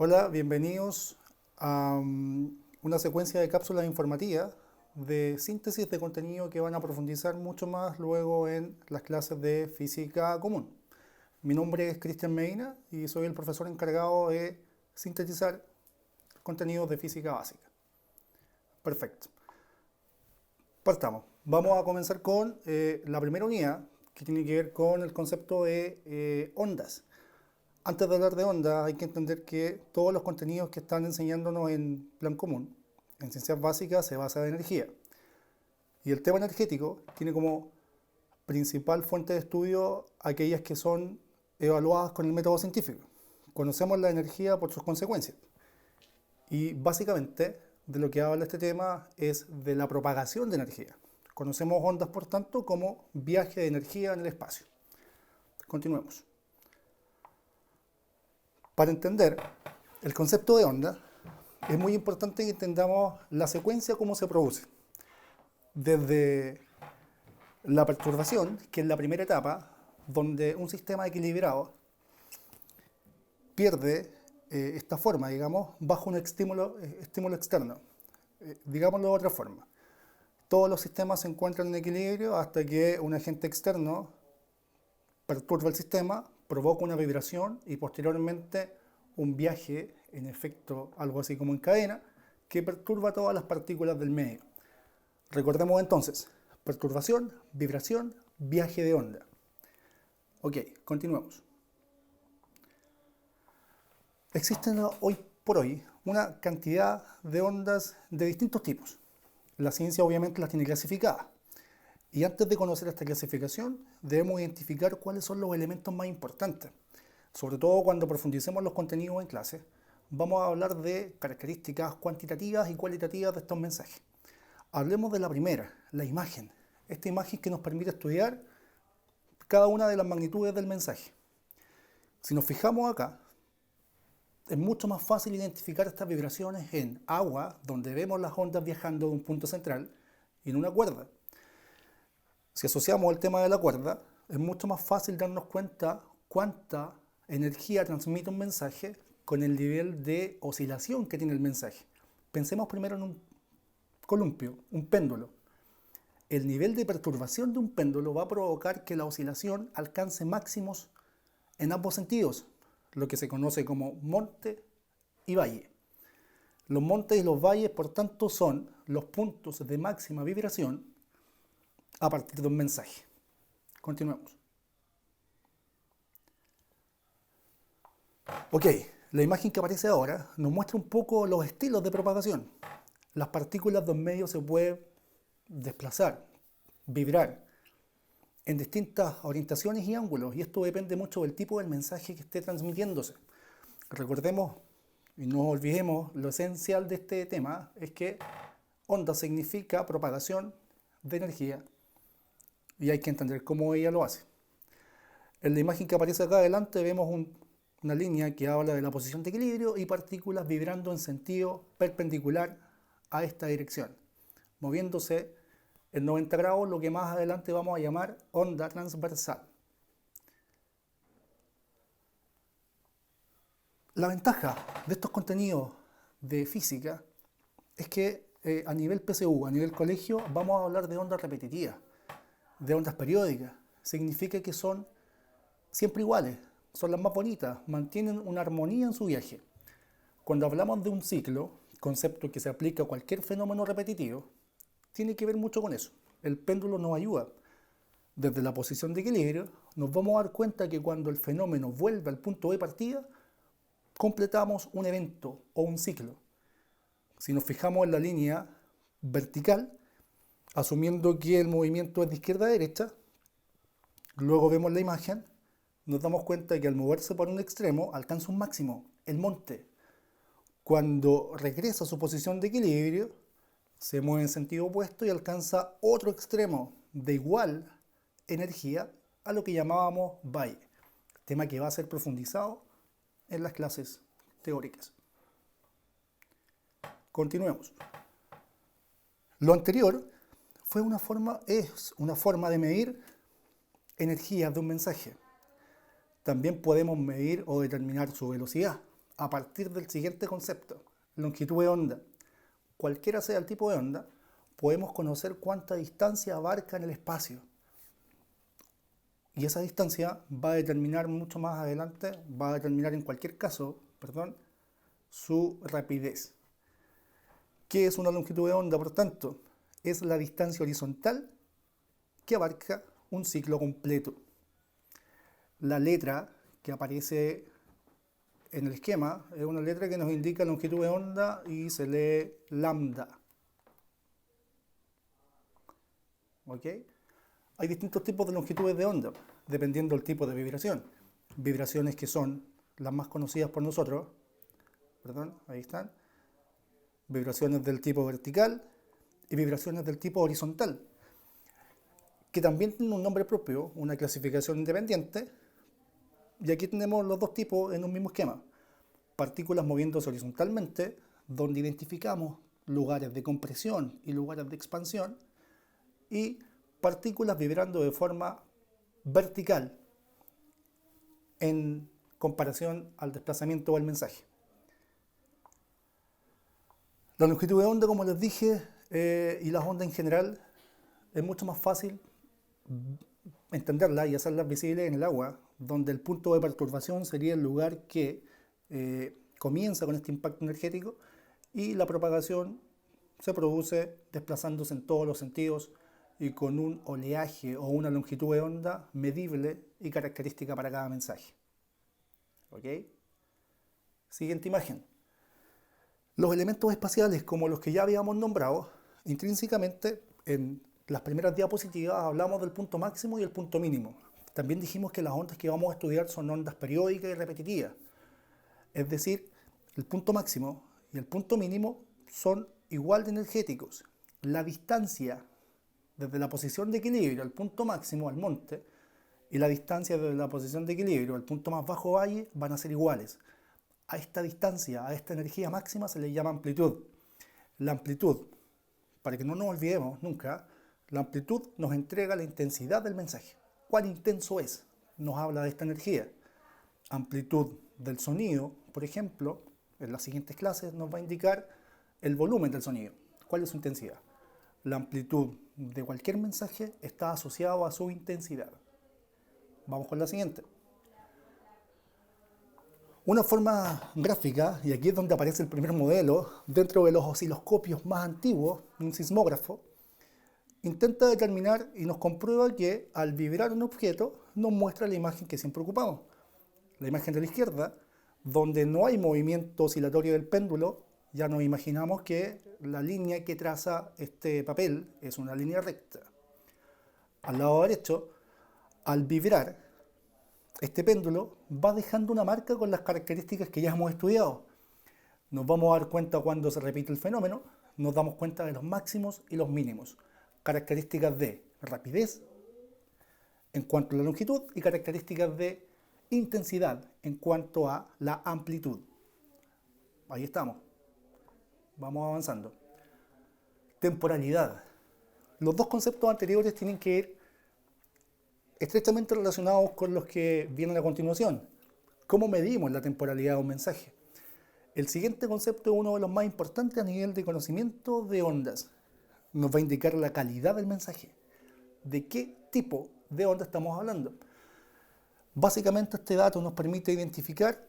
Hola, bienvenidos a una secuencia de cápsulas informativas de síntesis de contenido que van a profundizar mucho más luego en las clases de física común. Mi nombre es Cristian Medina y soy el profesor encargado de sintetizar contenidos de física básica. Perfecto. Partamos. Vamos a comenzar con la primera unidad, que tiene que ver con el concepto de ondas. Antes de hablar de ondas, hay que entender que todos los contenidos que están enseñándonos en plan común, en ciencias básicas, se basa en energía. Y el tema energético tiene como principal fuente de estudio aquellas que son evaluadas con el método científico. Conocemos la energía por sus consecuencias. Y básicamente de lo que habla este tema es de la propagación de energía. Conocemos ondas, por tanto, como viaje de energía en el espacio. Continuemos. Para entender el concepto de onda, es muy importante que entendamos la secuencia cómo se produce. Desde la perturbación, que es la primera etapa, donde un sistema equilibrado pierde esta forma, digamos, bajo un estímulo externo. Digámoslo de otra forma. Todos los sistemas se encuentran en equilibrio hasta que un agente externo perturba el sistema, provoca una vibración y posteriormente un viaje, en efecto algo así como en cadena, que perturba todas las partículas del medio. Recordemos entonces, perturbación, vibración, viaje de onda. Ok, continuemos. Existen hoy por hoy una cantidad de ondas de distintos tipos. La ciencia obviamente las tiene clasificadas. Y antes de conocer esta clasificación, debemos identificar cuáles son los elementos más importantes. Sobre todo cuando profundicemos los contenidos en clase, vamos a hablar de características cuantitativas y cualitativas de estos mensajes. Hablemos de la primera, la imagen. Esta imagen que nos permite estudiar cada una de las magnitudes del mensaje. Si nos fijamos acá, es mucho más fácil identificar estas vibraciones en agua, donde vemos las ondas viajando de un punto central, y en una cuerda. Si asociamos el tema de la cuerda, es mucho más fácil darnos cuenta cuánta energía transmite un mensaje con el nivel de oscilación que tiene el mensaje. Pensemos primero en un columpio, un péndulo. El nivel de perturbación de un péndulo va a provocar que la oscilación alcance máximos en ambos sentidos, lo que se conoce como monte y valle. Los montes y los valles, por tanto, son los puntos de máxima vibración a partir de un mensaje. Continuemos. Ok, la imagen que aparece ahora nos muestra un poco los estilos de propagación. Las partículas de un medio se pueden desplazar, vibrar en distintas orientaciones y ángulos, y esto depende mucho del tipo del mensaje que esté transmitiéndose. Recordemos y no olvidemos lo esencial de este tema es que onda significa propagación de energía y hay que entender cómo ella lo hace. En la imagen que aparece acá adelante vemos una línea que habla de la posición de equilibrio y partículas vibrando en sentido perpendicular a esta dirección, moviéndose en 90 grados, lo que más adelante vamos a llamar onda transversal. La ventaja de estos contenidos de física es que a nivel PSU, a nivel colegio, vamos a hablar de ondas repetitivas, de ondas periódicas. Significa que son siempre iguales, son las más bonitas, mantienen una armonía en su viaje. Cuando hablamos de un ciclo, concepto que se aplica a cualquier fenómeno repetitivo, tiene que ver mucho con eso. El péndulo nos ayuda. Desde la posición de equilibrio, nos vamos a dar cuenta que cuando el fenómeno vuelve al punto de partida, completamos un evento o un ciclo. Si nos fijamos en la línea vertical, asumiendo que el movimiento es de izquierda a derecha, luego vemos la imagen, nos damos cuenta de que al moverse por un extremo alcanza un máximo, el monte. Cuando regresa a su posición de equilibrio, se mueve en sentido opuesto y alcanza otro extremo de igual energía a lo que llamábamos valle, tema que va a ser profundizado en las clases teóricas. Continuemos. Lo anterior es una forma de medir energías de un mensaje. También podemos medir o determinar su velocidad. a partir del siguiente concepto, longitud de onda. Cualquiera sea el tipo de onda, podemos conocer cuánta distancia abarca en el espacio. Y esa distancia va a determinar mucho más adelante, va a determinar en cualquier caso, su rapidez. ¿Qué es una longitud de onda, por tanto? Es la distancia horizontal que abarca un ciclo completo. La letra que aparece en el esquema es una letra que nos indica longitud de onda y se lee lambda. ¿Ok? Hay distintos tipos de longitudes de onda, dependiendo del tipo de vibración. Vibraciones que son las más conocidas por nosotros, ahí están. Vibraciones del tipo vertical y vibraciones del tipo horizontal, que también tienen un nombre propio, una clasificación independiente. Y aquí tenemos los dos tipos en un mismo esquema. Partículas moviéndose horizontalmente, donde identificamos lugares de compresión y lugares de expansión, y partículas vibrando de forma vertical en comparación al desplazamiento o al mensaje. La longitud de onda, como les dije, y las ondas en general, es mucho más fácil entenderlas y hacerlas visibles en el agua, donde el punto de perturbación sería el lugar que comienza con este impacto energético y la propagación se produce desplazándose en todos los sentidos y con un oleaje o una longitud de onda medible y característica para cada mensaje. ¿Ok? Siguiente imagen. Los elementos espaciales, como los que ya habíamos nombrado, intrínsecamente en las primeras diapositivas hablamos del punto máximo y el punto mínimo. También dijimos que las ondas que vamos a estudiar son ondas periódicas y repetitivas. Es decir, el punto máximo y el punto mínimo son igual de energéticos. La distancia desde la posición de equilibrio al punto máximo, al monte, y la distancia desde la posición de equilibrio al punto más bajo valle van a ser iguales. A esta distancia, a esta energía máxima se le llama amplitud. La amplitud, para que no nos olvidemos nunca, la amplitud nos entrega la intensidad del mensaje. ¿Cuán intenso es? Nos habla de esta energía. Amplitud del sonido, por ejemplo, en las siguientes clases nos va a indicar el volumen del sonido. ¿Cuál es su intensidad? La amplitud de cualquier mensaje está asociado a su intensidad. Vamos con la siguiente. Una forma gráfica, y aquí es donde aparece el primer modelo, dentro de los osciloscopios más antiguos, un sismógrafo, intenta determinar y nos comprueba que al vibrar un objeto nos muestra la imagen que siempre ocupamos. La imagen de la izquierda, donde no hay movimiento oscilatorio del péndulo, ya nos imaginamos que la línea que traza este papel es una línea recta. Al lado derecho, al vibrar, este péndulo va dejando una marca con las características que ya hemos estudiado. Nos vamos a dar cuenta cuando se repite el fenómeno, nos damos cuenta de los máximos y los mínimos. Características de rapidez en cuanto a la longitud y características de intensidad en cuanto a la amplitud. Ahí estamos. Vamos avanzando. Temporalidad. Los dos conceptos anteriores tienen que ir estrechamente relacionados con los que vienen a continuación. ¿Cómo medimos la temporalidad de un mensaje? El siguiente concepto es uno de los más importantes a nivel de conocimiento de ondas. Nos va a indicar la calidad del mensaje. ¿De qué tipo de onda estamos hablando? Básicamente este dato nos permite identificar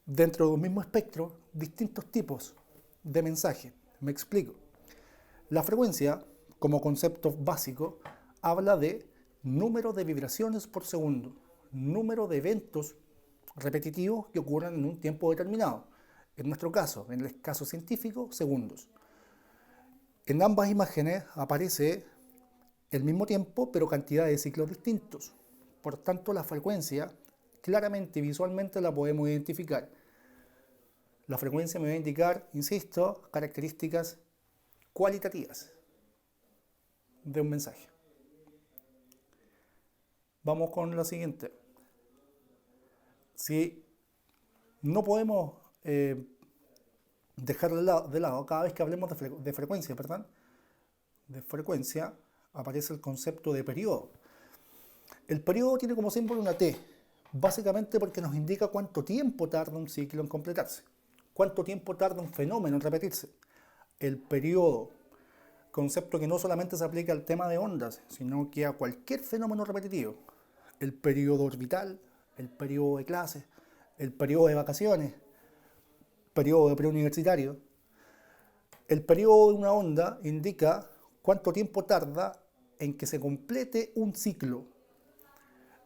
dentro de un mismo espectro distintos tipos de mensaje. Me explico. La frecuencia, como concepto básico, habla de número de vibraciones por segundo, número de eventos repetitivos que ocurren en un tiempo determinado. En nuestro caso, en el caso científico, segundos. En ambas imágenes aparece el mismo tiempo, pero cantidad de ciclos distintos. Por tanto, la frecuencia, claramente y visualmente la podemos identificar. La frecuencia me va a indicar, insisto, características cualitativas de un mensaje. Vamos con la siguiente. Si no podemos dejar de lado cada vez que hablemos de frecuencia, de frecuencia, aparece el concepto de periodo. El periodo tiene como símbolo una T, Básicamente porque nos indica cuánto tiempo tarda un ciclo en completarse, cuánto tiempo tarda un fenómeno en repetirse. El periodo, concepto que no solamente se aplica al tema de ondas, sino que a cualquier fenómeno repetitivo. El periodo orbital, el periodo de clases, el periodo de vacaciones, periodo de preuniversitario. El periodo de una onda indica cuánto tiempo tarda en que se complete un ciclo.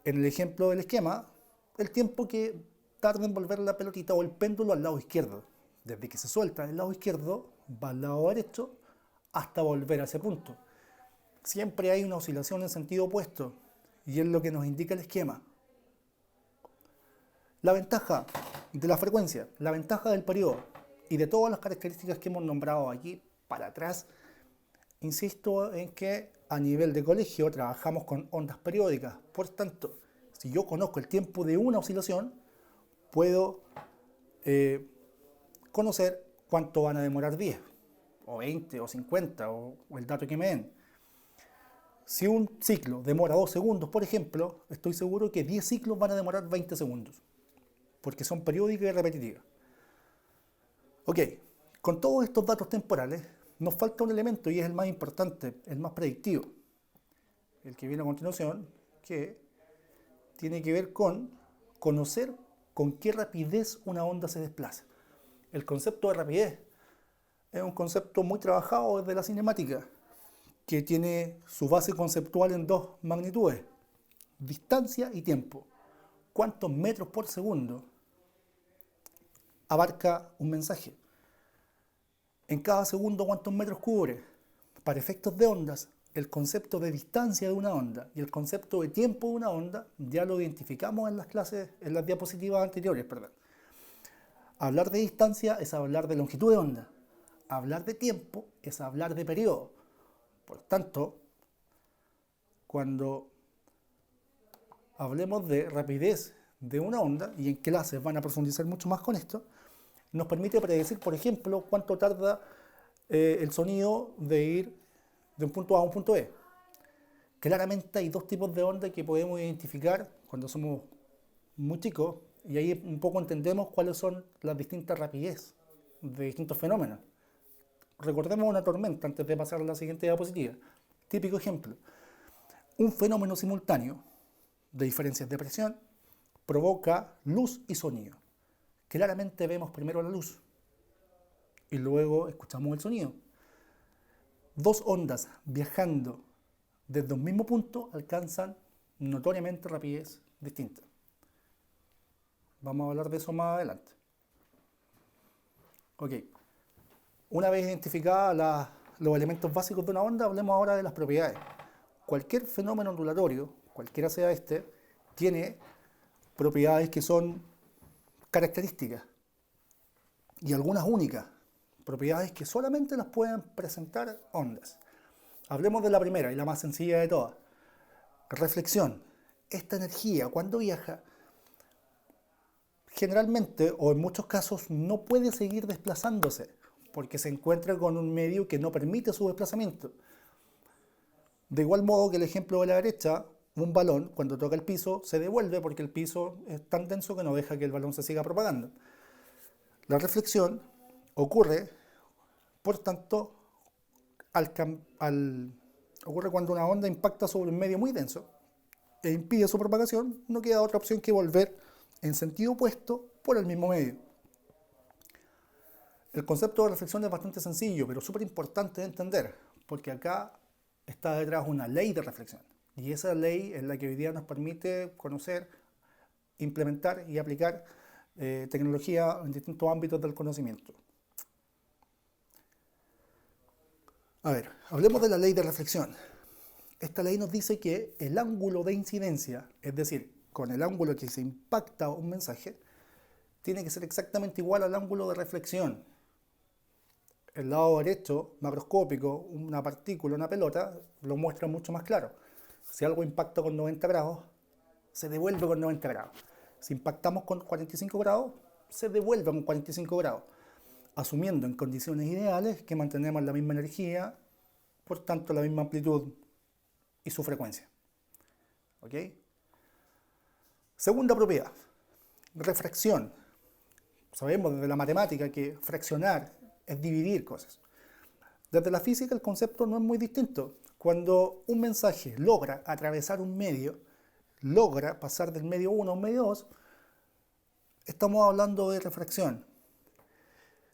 En el ejemplo del esquema, el tiempo que tarda en volver la pelotita o el péndulo al lado izquierdo. Desde que se suelta del lado izquierdo, va al lado derecho hasta volver a ese punto. Siempre hay una oscilación en sentido opuesto y es lo que nos indica el esquema. La ventaja de la frecuencia, la ventaja del periodo y de todas las características que hemos nombrado aquí para atrás, insisto en que a nivel de colegio trabajamos con ondas periódicas. Por tanto, si yo conozco el tiempo de una oscilación, puedo conocer cuánto van a demorar 10, o 20, o 50, o el dato que me den. Si un ciclo demora 2 segundos, por ejemplo, estoy seguro que 10 ciclos van a demorar 20 segundos, porque son periódicas y repetitivas. Ok, con todos estos datos temporales, nos falta un elemento y es el más importante, el más predictivo, el que viene a continuación, que tiene que ver con conocer con qué rapidez una onda se desplaza. El concepto de rapidez es un concepto muy trabajado desde la cinemática, que tiene su base conceptual en dos magnitudes, distancia y tiempo. ¿Cuántos metros por segundo abarca un mensaje? En cada segundo, ¿cuántos metros cubre? Para efectos de ondas, el concepto de distancia de una onda y el concepto de tiempo de una onda ya lo identificamos en las clases, en las diapositivas anteriores, perdón. Hablar de distancia es hablar de longitud de onda. Hablar de tiempo es hablar de periodo. Por tanto, cuando hablemos de rapidez de una onda, y en clases van a profundizar mucho más con esto, nos permite predecir, por ejemplo, cuánto tarda el sonido de ir de un punto A a un punto B. Claramente hay dos tipos de ondas que podemos identificar cuando somos muy chicos, y ahí un poco entendemos cuáles son las distintas rapideces de distintos fenómenos. Recordemos una tormenta antes de pasar a la siguiente diapositiva. Típico ejemplo. Un fenómeno simultáneo de diferencias de presión provoca luz y sonido. Claramente vemos primero la luz y luego escuchamos el sonido. Dos ondas viajando desde un mismo punto alcanzan notoriamente rapidez distinta. Vamos a hablar de eso más adelante. Ok. Una vez identificados los elementos básicos de una onda, hablemos ahora de las propiedades. Cualquier fenómeno ondulatorio, cualquiera sea este, tiene propiedades que son características y algunas únicas, propiedades que solamente las pueden presentar ondas. Hablemos de la primera y la más sencilla de todas. Reflexión. Esta energía, cuando viaja, generalmente o en muchos casos no puede seguir desplazándose porque se encuentra con un medio que no permite su desplazamiento. De igual modo que el ejemplo de la derecha, un balón cuando toca el piso se devuelve porque el piso es tan denso que no deja que el balón se siga propagando. La reflexión ocurre, por tanto, ocurre cuando una onda impacta sobre un medio muy denso e impide su propagación, no queda otra opción que volver en sentido opuesto por el mismo medio. El concepto de reflexión es bastante sencillo, pero súper importante de entender, porque acá está detrás una ley de reflexión. Y esa ley es la que hoy día nos permite conocer, implementar y aplicar tecnología en distintos ámbitos del conocimiento. A ver, hablemos de la ley de reflexión. Esta ley nos dice que el ángulo de incidencia, es decir, con el ángulo que se impacta un mensaje, tiene que ser exactamente igual al ángulo de reflexión. El lado derecho, macroscópico, una partícula, una pelota, lo muestra mucho más claro. Si algo impacta con 90 grados, se devuelve con 90 grados. Si impactamos con 45 grados, se devuelve con 45 grados. Asumiendo en condiciones ideales que mantenemos la misma energía, por tanto la misma amplitud y su frecuencia. ¿Ok? Segunda propiedad, refracción. Sabemos desde la matemática que fraccionar es dividir cosas. Desde la física el concepto no es muy distinto. Cuando un mensaje logra atravesar un medio, logra pasar del medio 1 a un medio 2, estamos hablando de refracción.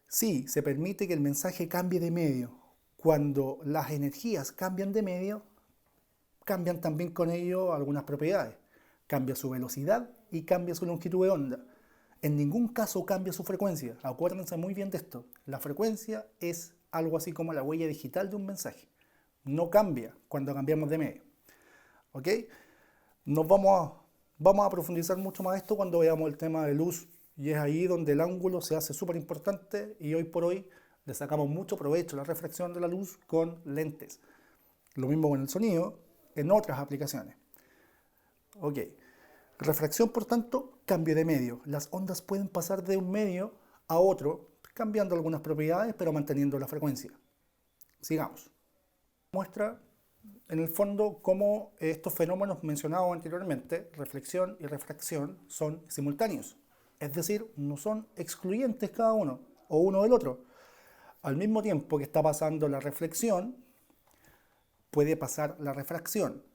Sí, se permite que el mensaje cambie de medio. Cuando las energías cambian de medio, cambian también con ello algunas propiedades. Cambia su velocidad y cambia su longitud de onda. En ningún caso cambia su frecuencia. Acuérdense muy bien de esto. La frecuencia es algo así como la huella digital de un mensaje. No cambia cuando cambiamos de medio. ¿Ok? Vamos a profundizar mucho más esto cuando veamos el tema de luz. Y es ahí donde el ángulo se hace súper importante y hoy por hoy le sacamos mucho provecho a la refracción de la luz con lentes. Lo mismo con el sonido en otras aplicaciones. Ok. Refracción, por tanto, cambio de medio. Las ondas pueden pasar de un medio a otro, cambiando algunas propiedades, pero manteniendo la frecuencia. Sigamos. Muestra, en el fondo, cómo estos fenómenos mencionados anteriormente, reflexión y refracción, son simultáneos. Es decir, no son excluyentes cada uno, o uno del otro. Al mismo tiempo que está pasando la reflexión, puede pasar la refracción.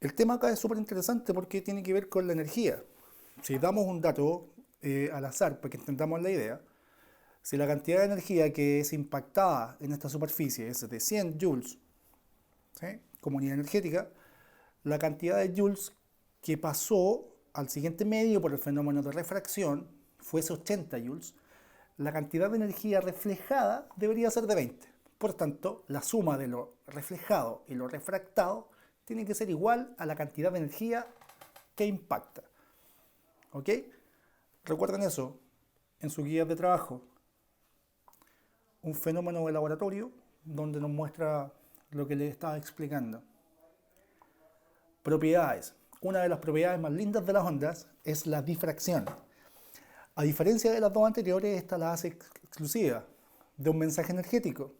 El tema acá es súper interesante porque tiene que ver con la energía. Si damos un dato al azar para que entendamos la idea, si la cantidad de energía que es impactada en esta superficie es de 100 joules, ¿sí?, como unidad energética, la cantidad de joules que pasó al siguiente medio por el fenómeno de refracción fuese 80 joules, la cantidad de energía reflejada debería ser de 20. Por tanto, la suma de lo reflejado y lo refractado tiene que ser igual a la cantidad de energía que impacta. ¿Ok? Recuerden eso en sus guías de trabajo. Un fenómeno de laboratorio donde nos muestra lo que les estaba explicando. Propiedades. Una de las propiedades más lindas de las ondas es la difracción. A diferencia de las dos anteriores, esta la hace exclusiva de un mensaje energético.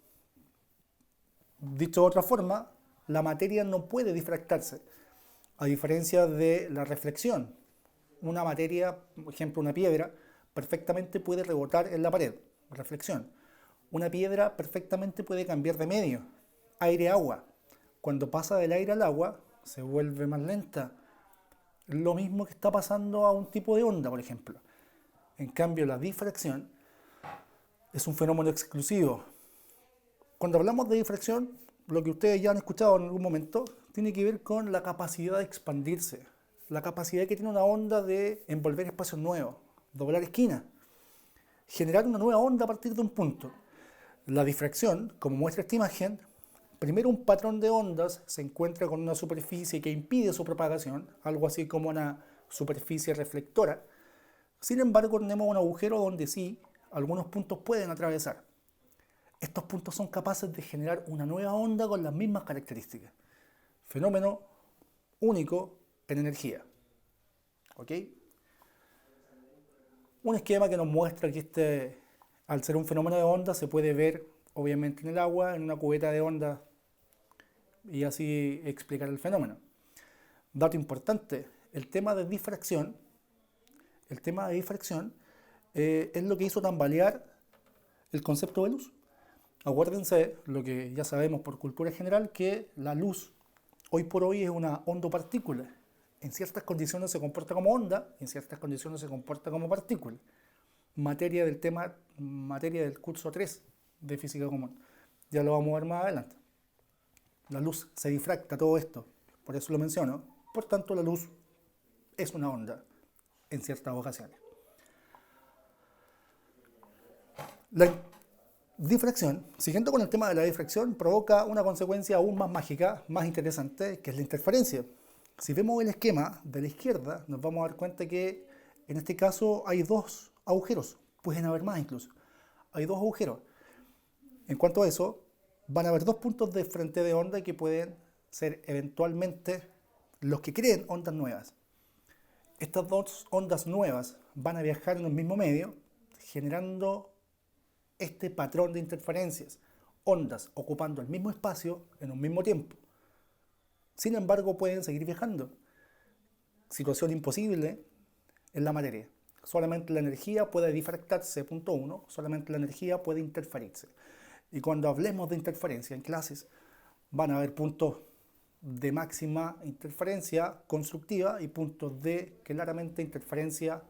Dicho de otra forma, la materia no puede difractarse, a diferencia de la reflexión. Una materia, por ejemplo una piedra, perfectamente puede rebotar en la pared, reflexión. Una piedra perfectamente puede cambiar de medio, aire-agua. Cuando pasa del aire al agua, se vuelve más lenta. Lo mismo que está pasando a un tipo de onda, por ejemplo. En cambio, la difracción es un fenómeno exclusivo. Cuando hablamos de difracción, lo que ustedes ya han escuchado en algún momento, tiene que ver con la capacidad de expandirse, la capacidad que tiene una onda de envolver espacios nuevos, doblar esquinas, generar una nueva onda a partir de un punto. La difracción, como muestra esta imagen, primero un patrón de ondas se encuentra con una superficie que impide su propagación, algo así como una superficie reflectora. Sin embargo, tenemos un agujero donde sí, algunos puntos pueden atravesar. Estos puntos son capaces de generar una nueva onda con las mismas características. Fenómeno único en energía. ¿Ok? Un esquema que nos muestra que al ser un fenómeno de onda, se puede ver obviamente en el agua, en una cubeta de onda, y así explicar el fenómeno. Dato importante, el tema de difracción es lo que hizo tambalear el concepto de luz. Acuérdense, lo que ya sabemos por cultura general, que la luz hoy por hoy es una ondopartícula. En ciertas condiciones se comporta como onda, en ciertas condiciones se comporta como partícula. Materia del curso 3 de física común. Ya lo vamos a ver más adelante. La luz se difracta, todo esto, por eso lo menciono. Por tanto, la luz es una onda en ciertas ocasiones. La difracción, siguiendo con el tema de la difracción, provoca una consecuencia aún más mágica, más interesante, que es la interferencia. Si vemos el esquema de la izquierda, nos vamos a dar cuenta que en este caso hay dos agujeros, pueden haber más incluso. Hay dos agujeros. En cuanto a eso, van a haber dos puntos de frente de onda que pueden ser eventualmente los que creen ondas nuevas. Estas dos ondas nuevas van a viajar en un mismo medio, generando este patrón de interferencias, ondas ocupando el mismo espacio en un mismo tiempo. Sin embargo, pueden seguir viajando. situación imposible en la materia. Solamente la energía puede difractarse, punto uno, solamente la energía puede interferirse. Y cuando hablemos de interferencia en clases, van a haber puntos de máxima interferencia constructiva y puntos de claramente interferencia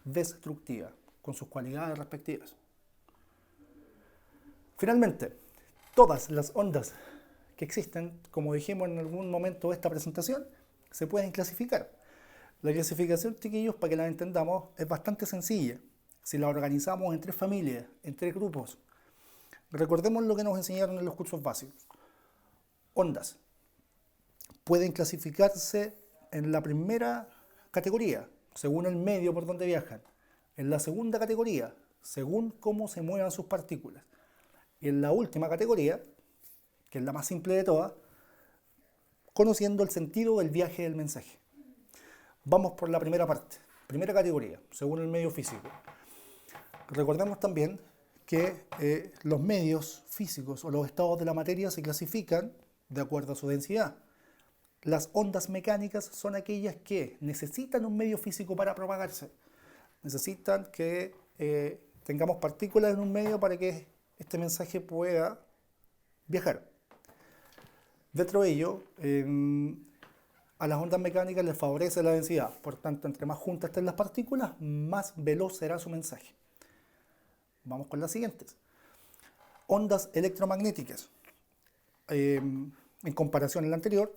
destructiva, con sus cualidades respectivas. Finalmente, todas las ondas que existen, como dijimos en algún momento de esta presentación, se pueden clasificar. La clasificación, chiquillos, para que la entendamos, es bastante sencilla. Si la organizamos en 3 familias, en 3 grupos, recordemos lo que nos enseñaron en los cursos básicos. Ondas pueden clasificarse en la primera categoría, según el medio por donde viajan. En la segunda categoría, según cómo se muevan sus partículas. Y en la última categoría, que es la más simple de todas, conociendo el sentido del viaje del mensaje. Vamos por la primera parte, primera categoría, según el medio físico. Recordemos también que los medios físicos o los estados de la materia se clasifican de acuerdo a su densidad. Las ondas mecánicas son aquellas que necesitan un medio físico para propagarse. Necesitan que tengamos partículas en un medio para que este mensaje pueda viajar. Dentro de ello, a las ondas mecánicas les favorece la densidad. Por tanto, entre más juntas estén las partículas, más veloz será su mensaje. Vamos con las siguientes. Ondas electromagnéticas. En comparación a la anterior,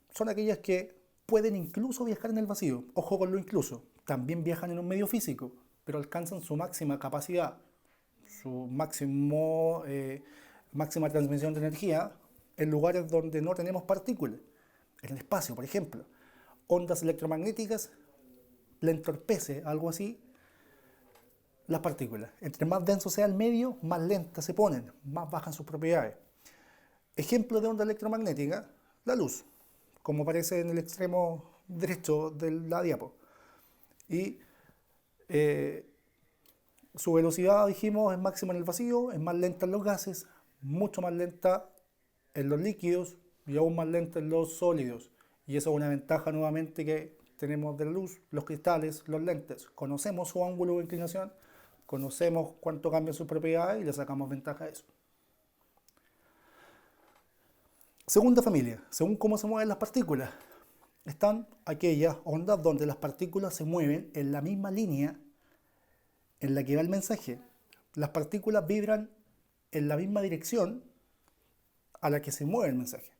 son aquellas que pueden incluso viajar en el vacío. Ojo con lo incluso. También viajan en un medio físico, pero alcanzan su máxima capacidad, su máxima transmisión de energía en lugares donde no tenemos partículas. En el espacio, por ejemplo. Ondas electromagnéticas le entorpece, algo así, las partículas. Entre más denso sea el medio, más lentas se ponen, más bajan sus propiedades. Ejemplo de onda electromagnética, la luz, como aparece en el extremo derecho de la diapo. Y su velocidad, dijimos, es máxima en el vacío, es más lenta en los gases, mucho más lenta en los líquidos y aún más lenta en los sólidos. Y eso es una ventaja nuevamente que tenemos de la luz, los cristales, los lentes. Conocemos su ángulo de inclinación, conocemos cuánto cambian sus propiedades y le sacamos ventaja a eso. Segunda familia, según cómo se mueven las partículas, están aquellas ondas donde las partículas se mueven en la misma línea en la que va el mensaje. Las partículas vibran en la misma dirección a la que se mueve el mensaje.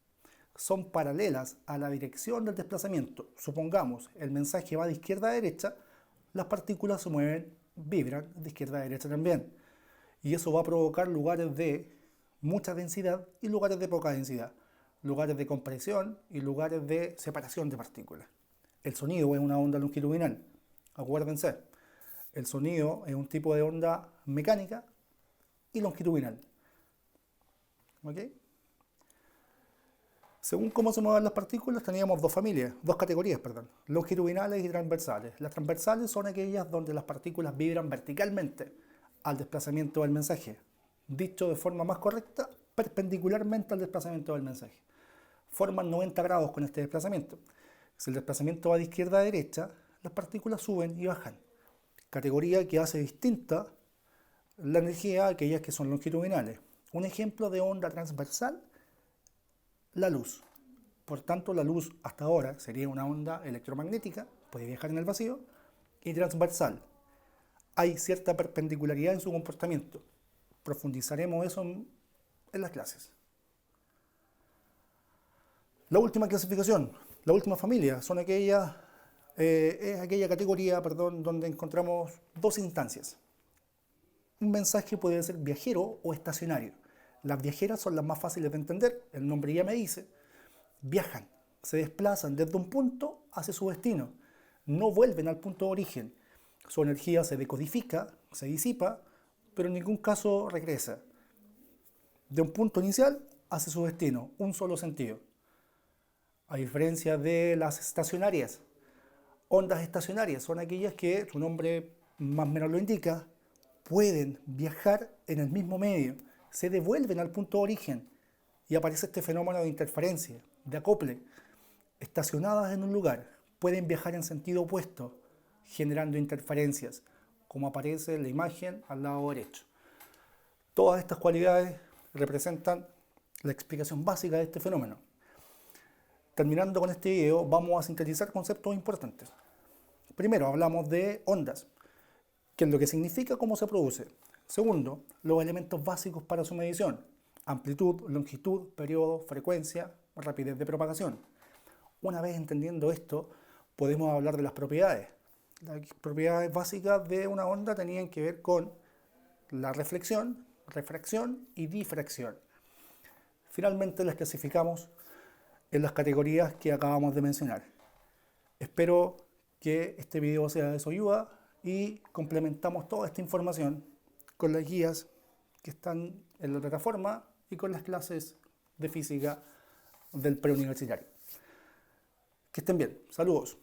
Son paralelas a la dirección del desplazamiento. Supongamos, el mensaje va de izquierda a derecha, las partículas se mueven, vibran de izquierda a derecha también. Y eso va a provocar lugares de mucha densidad y lugares de poca densidad. Lugares de compresión y lugares de separación de partículas. El sonido es una onda longitudinal. Acuérdense, el sonido es un tipo de onda mecánica y longitudinal. ¿Ok? Según cómo se mueven las partículas, teníamos dos categorías, longitudinales y transversales. Las transversales son aquellas donde las partículas vibran verticalmente al desplazamiento del mensaje. Dicho de forma más correcta, perpendicularmente al desplazamiento del mensaje. Forman 90 grados con este desplazamiento. Si el desplazamiento va de izquierda a derecha, las partículas suben y bajan. Categoría que hace distinta la energía a aquellas que son longitudinales. Un ejemplo de onda transversal, la luz. Por tanto, la luz hasta ahora sería una onda electromagnética, puede viajar en el vacío, y transversal. Hay cierta perpendicularidad en su comportamiento. Profundizaremos eso en las clases. La última clasificación, la última familia, es aquella categoría donde encontramos dos instancias. Un mensaje puede ser viajero o estacionario. Las viajeras son las más fáciles de entender, el nombre ya me dice. Viajan, se desplazan desde un punto hacia su destino. No vuelven al punto de origen. Su energía se decodifica, se disipa, pero en ningún caso regresa. De un punto inicial hacia su destino, un solo sentido. A diferencia de las estacionarias. Ondas estacionarias son aquellas que, su nombre más o menos lo indica, pueden viajar en el mismo medio, se devuelven al punto de origen y aparece este fenómeno de interferencia, de acople, estacionadas en un lugar, pueden viajar en sentido opuesto, generando interferencias, como aparece en la imagen al lado derecho. Todas estas cualidades representan la explicación básica de este fenómeno. Terminando con este video, vamos a sintetizar conceptos importantes. Primero, hablamos de ondas, qué es lo que significa, cómo se produce. Segundo, los elementos básicos para su medición: amplitud, longitud, periodo, frecuencia, rapidez de propagación. Una vez entendiendo esto, podemos hablar de las propiedades. Las propiedades básicas de una onda tenían que ver con la reflexión, refracción y difracción. Finalmente las clasificamos en las categorías que acabamos de mencionar. Espero que este video sea de su ayuda y complementamos toda esta información con las guías que están en la plataforma y con las clases de física del preuniversitario. Que estén bien. Saludos.